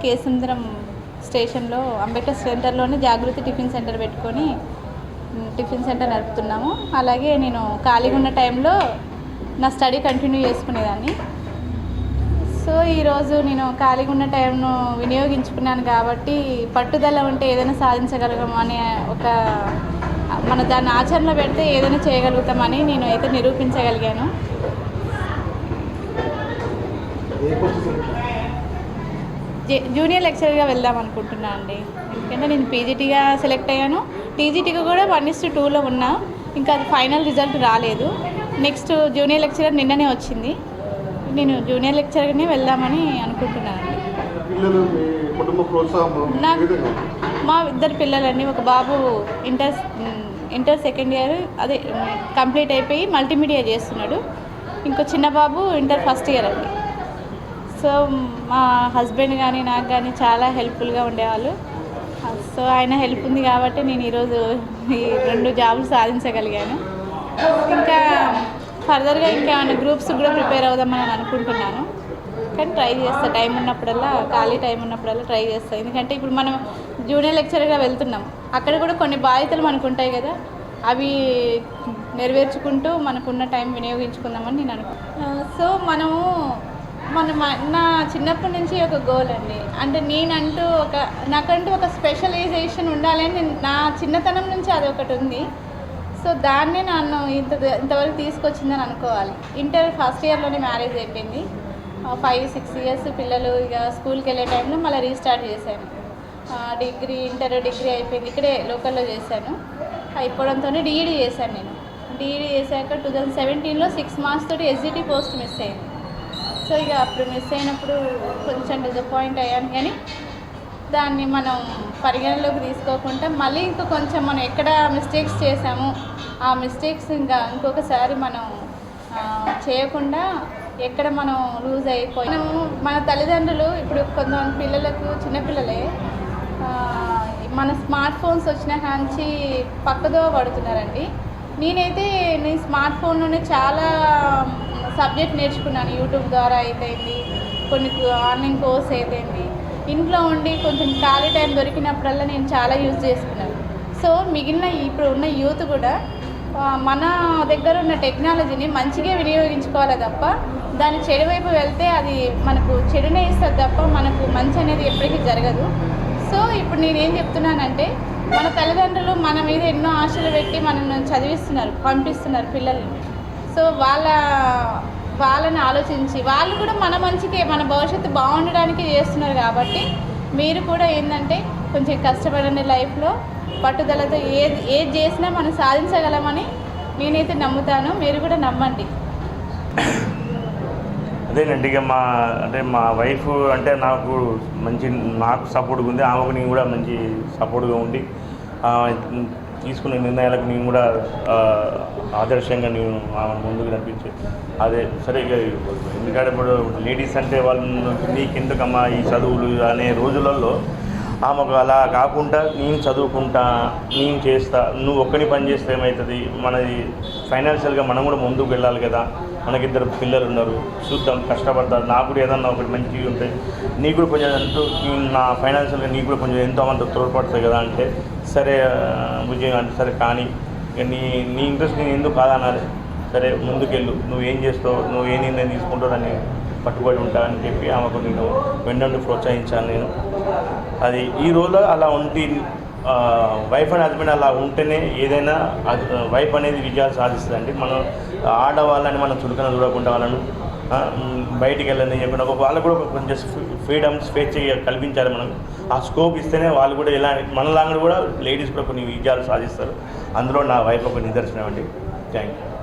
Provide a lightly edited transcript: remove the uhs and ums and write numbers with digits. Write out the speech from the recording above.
కేసుంద్రం స్టేషన్లో అంబేద్కర్ సెంటర్లోనే జాగృతి tiffin centre పెట్టుకొని tiffin centre నడుపుతున్నాము. అలాగే నేను ఖాళీగా ఉన్న టైంలో నా స్టడీ కంటిన్యూ చేసుకునేదాన్ని. సో ఈరోజు నేను ఖాళీగా ఉన్న టైంను వినియోగించుకున్నాను కాబట్టి పట్టుదల ఉంటే ఏదైనా సాధించగలగం అనే మన దాన్ని ఆచరణలో పెడితే ఏదైనా చేయగలుగుతామని నేను అయితే నిరూపించగలిగాను. జూనియర్ లెక్చరర్గా వెళ్దాం అనుకుంటున్నాను అండి. ఎందుకంటే నేను పీజీటీగా సెలెక్ట్ అయ్యాను. టీజీటీగా కూడా 1:2లో ఉన్నా. ఇంకా అది ఫైనల్ రిజల్ట్ రాలేదు. నెక్స్ట్ జూనియర్ లెక్చరర్ నిన్ననే వచ్చింది. నేను జూనియర్ లెక్చరర్గానే వెళ్దామని అనుకుంటున్నానండి. మా 2 పిల్లలండి. ఒక బాబు ఇంటర్ సెకండ్ ఇయర్ అదే కంప్లీట్ అయిపోయి మల్టీమీడియా చేస్తున్నాడు. ఇంకో చిన్న బాబు ఇంటర్ ఫస్ట్ ఇయర్ అండి. సో మా హస్బెండ్ కానీ నాకు కానీ చాలా హెల్ప్ఫుల్గా ఉండేవాళ్ళు. సో ఆయన హెల్ప్ ఉంది కాబట్టి నేను ఈరోజు ఈ 2 జాబులు సాధించగలిగాను. ఇంకా ఫర్దర్గా ఇంకేమైనా గ్రూప్స్ కూడా ప్రిపేర్ అవుదామని అనుకుంటున్నాను. కానీ ట్రై చేస్తాను, టైం ఉన్నప్పుడల్లా, ఖాళీ టైం ఉన్నప్పుడల్లా ట్రై చేస్తాను. ఎందుకంటే ఇప్పుడు మనం జూనియర్ లెక్చరర్గా వెళ్తున్నాం, అక్కడ కూడా కొన్ని బాధ్యతలు మనకు ఉంటాయి కదా, అవి నెరవేర్చుకుంటూ మనకున్న టైం వినియోగించుకుందామని నేను అనుకుంటున్నాను. సో నా చిన్నప్పటి నుంచి ఒక గోల్ అండి. అంటే నాకంటూ ఒక స్పెషలైజేషన్ ఉండాలని నా చిన్నతనం నుంచి అది ఒకటి ఉంది. సో దాన్నే నన్ను ఇంతవరకు తీసుకొచ్చిందని అనుకోవాలి. ఇంటర్ ఫస్ట్ ఇయర్లోనే మ్యారేజ్ అయిపోయింది. 5-6 ఇయర్స్ పిల్లలు ఇక స్కూల్కి వెళ్ళే టైంలో మళ్ళీ రీస్టార్ట్ చేశాను. ఇంటర్ డిగ్రీ అయిపోయింది, ఇక్కడే లోకల్లో చేశాను. అయిపోవడంతో డిఈడి చేశాను. నేను డిఈడి చేశాక 2017లో 6 మార్క్స్ తోటి ఎస్జిటి పోస్ట్ మిస్ అయింది. సో ఇక అప్పుడు మిస్ అయినప్పుడు కొంచెం డిసప్పాయింట్ అయ్యాను. కానీ దాన్ని మనం పరిగణలోకి తీసుకోకుండా మళ్ళీ ఇంకా కొంచెం మనం ఎక్కడ మిస్టేక్స్ చేసాము ఆ మిస్టేక్స్ ఇంకొకసారి మనం చేయకుండా ఎక్కడ మనం లూజ్ అయిపోయినాము. మన తల్లిదండ్రులు ఇప్పుడు కొంతమంది పిల్లలకు, చిన్నపిల్లలే మన స్మార్ట్ ఫోన్స్ వచ్చిన కాంచి పక్కదో పడుతున్నారండి. నేనైతే స్మార్ట్ ఫోన్లోనే చాలా సబ్జెక్ట్ నేర్చుకున్నాను. యూట్యూబ్ ద్వారా అయితేంది, కొన్ని ఆన్లైన్ కోర్స్ అయితేంది, ఇంట్లో ఉండి కొంచెం ఖాళీ టైం దొరికినప్పుడల్లా నేను చాలా యూజ్ చేసుకున్నాను. సో మిగిలిన ఇప్పుడు ఉన్న యూత్ కూడా మన దగ్గర ఉన్న టెక్నాలజీని మంచిగా వినియోగించుకోవాలి తప్ప దాని చెడు వైపు వెళ్తే అది మనకు చెడునే ఇస్తుంది తప్ప మనకు మంచి అనేది ఎప్పటికీ జరగదు. సో ఇప్పుడు నేనేం చెప్తున్నానంటే, మన తల్లిదండ్రులు మన మీద ఎన్నో ఆశలు పెట్టి మనల్ని చదివిస్తున్నారు, పంపిస్తున్నారు పిల్లల్ని. సో వాళ్ళని ఆలోచించి వాళ్ళు కూడా మన మంచికే, మన భవిష్యత్తు బాగుండడానికి చేస్తున్నారు. కాబట్టి మీరు కూడా ఏంటంటే కొంచెం కష్టపడండి, లైఫ్లో పట్టుదలతో ఏది చేసినా మనం సాధించగలమని నేనైతే నమ్ముతాను. మీరు కూడా నమ్మండి. అదేనండి, ఇక మా వైఫ్ అంటే నాకు సపోర్ట్గా ఉంది. ఆమెకు నేను కూడా మంచి సపోర్ట్గా ఉండి తీసుకునే నిర్ణయాలకు నేను కూడా ఆదర్శంగా నేను ముందుకు నడిపించి అదే సరే. ఎందుకంటే ఇప్పుడు లేడీస్ అంటే వాళ్ళు నీకెందుకమ్మా ఈ చదువులు అనే రోజులలో ఆమెకు అలా కాకుండా నేను చదువుకుంటా, నేను చేస్తా, నువ్వు ఒక్కని పని చేస్తే ఏమవుతుంది, మనది ఫైనాన్షియల్గా మనం కూడా ముందుకు వెళ్ళాలి కదా, మనకిద్దరు పిల్లలు ఉన్నారు, చూద్దాం, కష్టపడతారు, నాకు కూడా ఏదన్నా ఒకటి మంచిగా ఉంటాయి, నీకు కూడా కొంచెం అంటూ నా ఫైనాన్షియల్గా నీకు కూడా కొంచెం ఎంతో అంత తోడ్పడుతుంది కదా అంటే, సరే విజయం అంటే సరే కానీ నీ ఇంట్రెస్ట్ నేను ఎందుకు కాదనాలి, సరే ముందుకెళ్ళు, నువ్వేం చేస్తావు, నువ్వు ఏ నిర్ణయం తీసుకుంటావు అని పట్టుబడి ఉంటానని చెప్పి ఆమెకు నేను వెన్నండి ప్రోత్సహించాను. నేను అది ఈ రోజులో అలా ఉంటే వైఫ్ అండ్ హస్బెండ్ అలా ఉంటేనే ఏదైనా వైఫ్ అనేది విజయాలు సాధిస్తుందండి. మనం ఆడవాళ్ళని మనం చులకన చూడకుండా వాళ్ళను బయటికి వెళ్ళని చెప్పిన వాళ్ళకు కూడా కొంచెం ఫ్రీడమ్, స్వేచ్ఛ కల్పించాలి. మనం ఆ స్కోప్ ఇస్తేనే వాళ్ళు కూడా ఇలా మనలాగా కూడా లేడీస్ కూడా కొన్ని విజయాలు సాధిస్తారు. అందులో నా వైఫ్ ఒక నిదర్శనం అండి. Thank you.